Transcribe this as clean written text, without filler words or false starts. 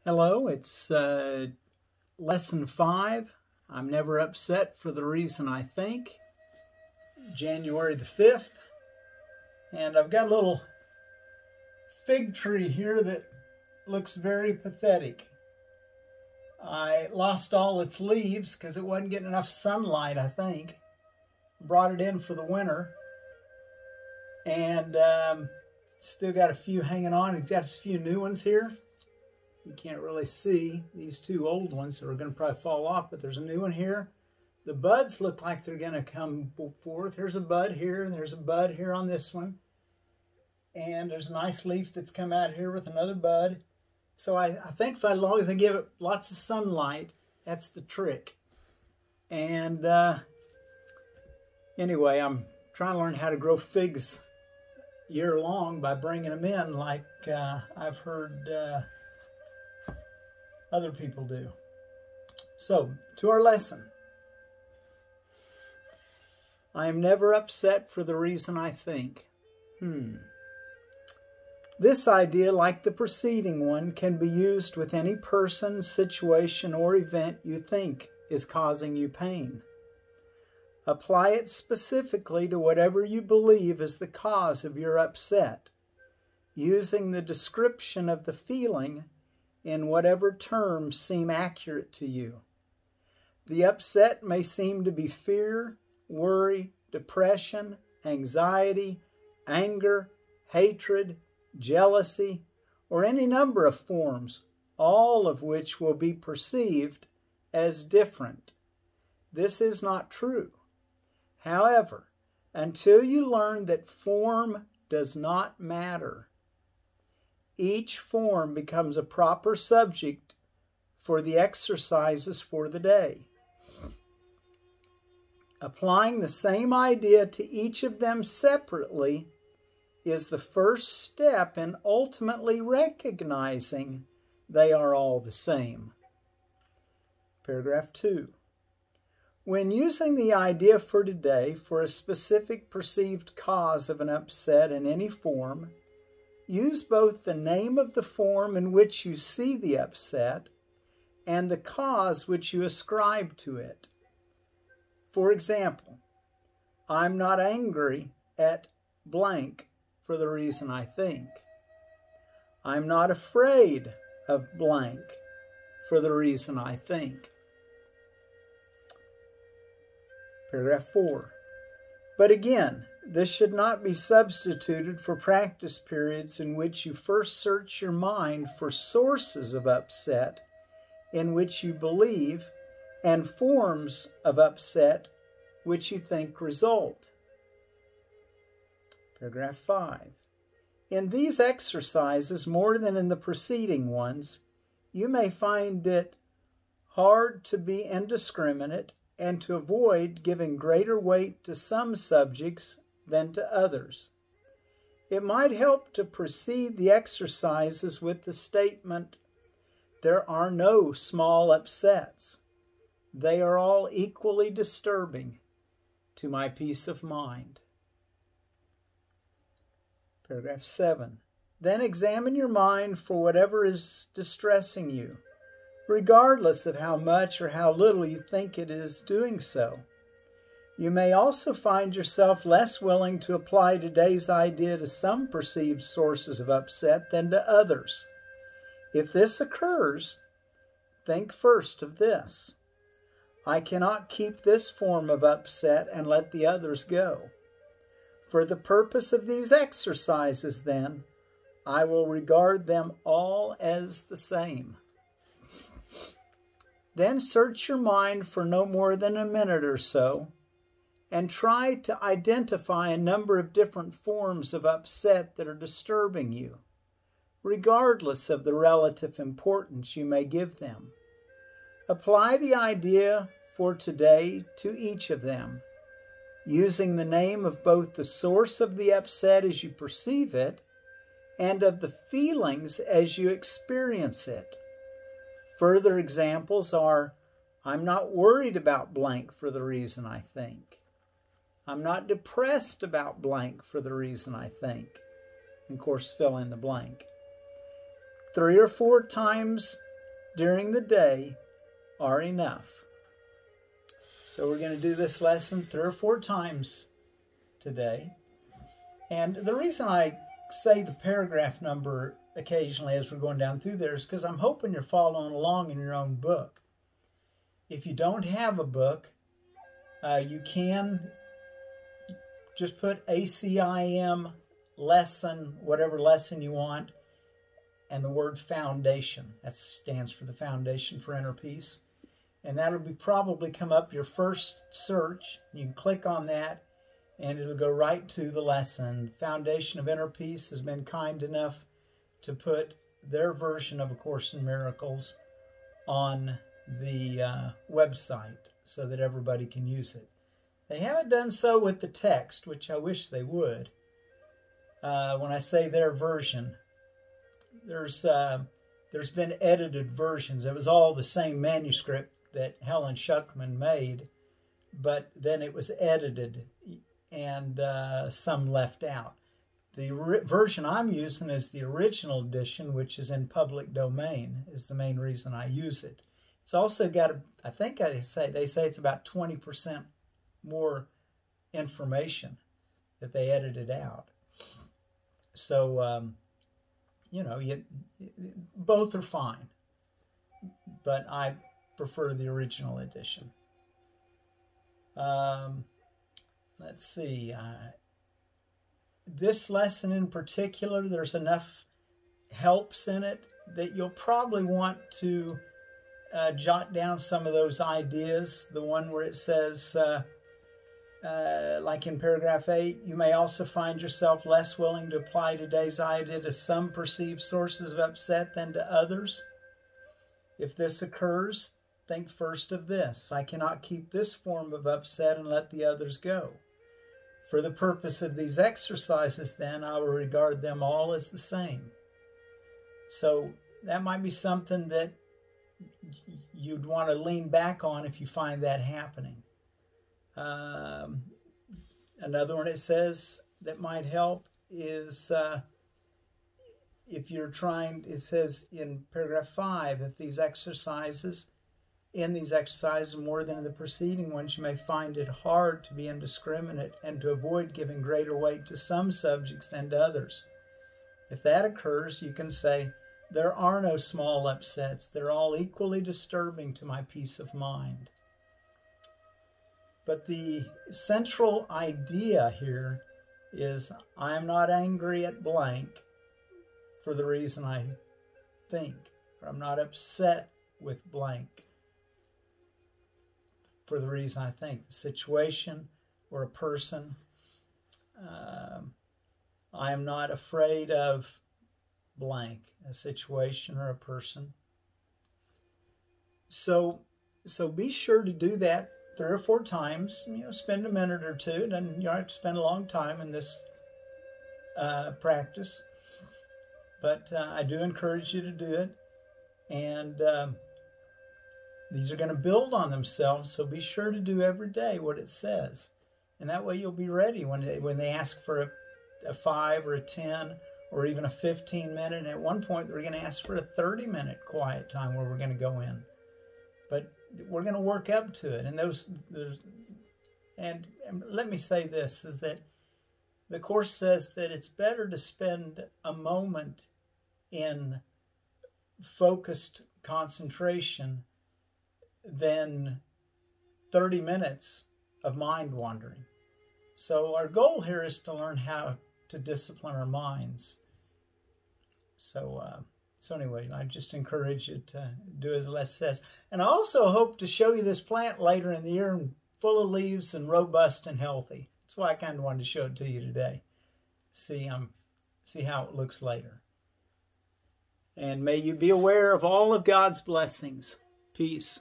Hello, it's lesson 5. I'm never upset for the reason I think. January the 5th. And I've got a little fig tree here that looks very pathetic. I lost all its leaves because it wasn't getting enough sunlight, I think. Brought it in for the winter. And still got a few hanging on. We've got a few new ones here. You can't really see these two old ones that are going to probably fall off, but there's a new one here. The buds look like they're going to come forth. There's a bud here, and there's a bud here on this one. And there's a nice leaf that's come out here with another bud. So I think as long as I give it lots of sunlight, that's the trick. And anyway, I'm trying to learn how to grow figs year long by bringing them in like I've heard other people do. So, to our lesson. I am never upset for the reason I think. This idea, like the preceding one, can be used with any person, situation, or event you think is causing you pain. Apply it specifically to whatever you believe is the cause of your upset, using the description of the feeling in whatever terms seem accurate to you. The upset may seem to be fear, worry, depression, anxiety, anger, hatred, jealousy, or any number of forms, all of which will be perceived as different. This is not true. However, until you learn that form does not matter, each form becomes a proper subject for the exercises for the day. Applying the same idea to each of them separately is the first step in ultimately recognizing they are all the same. Paragraph 2. When using the idea for today for a specific perceived cause of an upset in any form, use both the name of the form in which you see the upset and the cause which you ascribe to it. For example, I'm not angry at blank for the reason I think. I'm not afraid of blank for the reason I think. Paragraph 4. But again, this should not be substituted for practice periods in which you first search your mind for sources of upset in which you believe and forms of upset which you think result. Paragraph 5. In these exercises, more than in the preceding ones, you may find it hard to be indiscriminate and to avoid giving greater weight to some subjects than to others. It might help to precede the exercises with the statement, there are no small upsets. They are all equally disturbing to my peace of mind. Paragraph 7. Then examine your mind for whatever is distressing you, regardless of how much or how little you think it is doing so. You may also find yourself less willing to apply today's idea to some perceived sources of upset than to others. If this occurs, think first of this. I cannot keep this form of upset and let the others go. For the purpose of these exercises, then, I will regard them all as the same. Then search your mind for no more than a minute or so, and try to identify a number of different forms of upset that are disturbing you, regardless of the relative importance you may give them. Apply the idea for today to each of them, using the name of both the source of the upset as you perceive it and of the feelings as you experience it. Further examples are, I'm not worried about blank for the reason I think. I'm not depressed about blank for the reason I think. And of course, fill in the blank. 3 or 4 times during the day are enough. So we're going to do this lesson 3 or 4 times today. And the reason I say the paragraph number occasionally as we're going down through there is because I'm hoping you're following along in your own book. If you don't have a book, you can just put ACIM lesson, whatever lesson you want, and the word foundation. That stands for the Foundation for Inner Peace. And that'll probably come up your first search. You can click on that and it'll go right to the lesson. Foundation of Inner Peace has been kind enough to put their version of A Course in Miracles on the website so that everybody can use it. They haven't done so with the text, which I wish they would. When I say their version, there's been edited versions. It was all the same manuscript that Helen Schuckman made, but then it was edited and some left out. The version I'm using is the original edition, which is in public domain, is the main reason I use it. It's also got, I think they say it's about 20% more information that they edited out. So, you know, both are fine, but I prefer the original edition. Let's see. This lesson in particular, there's enough helps in it that you'll probably want to jot down some of those ideas. The one where it says, like in paragraph 8, you may also find yourself less willing to apply today's idea to some perceived sources of upset than to others. If this occurs, think first of this: I cannot keep this form of upset and let the others go. For the purpose of these exercises, then, I will regard them all as the same. So that might be something that you'd want to lean back on if you find that happening. Another one it says that might help is if you're trying, it says in paragraph 5, if these exercises, more than in the preceding ones, you may find it hard to be indiscriminate and to avoid giving greater weight to some subjects than to others. If that occurs, you can say, there are no small upsets. They're all equally disturbing to my peace of mind. But the central idea here is I am not angry at blank for the reason I think, or I'm not upset with blank for the reason I think. The situation or a person. I am not afraid of blank, a situation or a person. So be sure to do that 3 or 4 times. You know, spend a minute or two. And you don't have to spend a long time in this practice. But I do encourage you to do it. And these are going to build on themselves, so be sure to do every day what it says. And that way you'll be ready when they ask for a 5 or a 10 or even a 15-minute. And at one point, we're going to ask for a 30-minute quiet time where we're going to go in. But we're going to work up to it. And let me say this, is that the Course says that it's better to spend a moment in focused concentration than 30 minutes of mind wandering. So our goal here is to learn how to discipline our minds. So anyway, I just encourage you to do as Les says. And I also hope to show you this plant later in the year, full of leaves and robust and healthy. That's why I kind of wanted to show it to you today. See how it looks later. And may you be aware of all of God's blessings. Peace.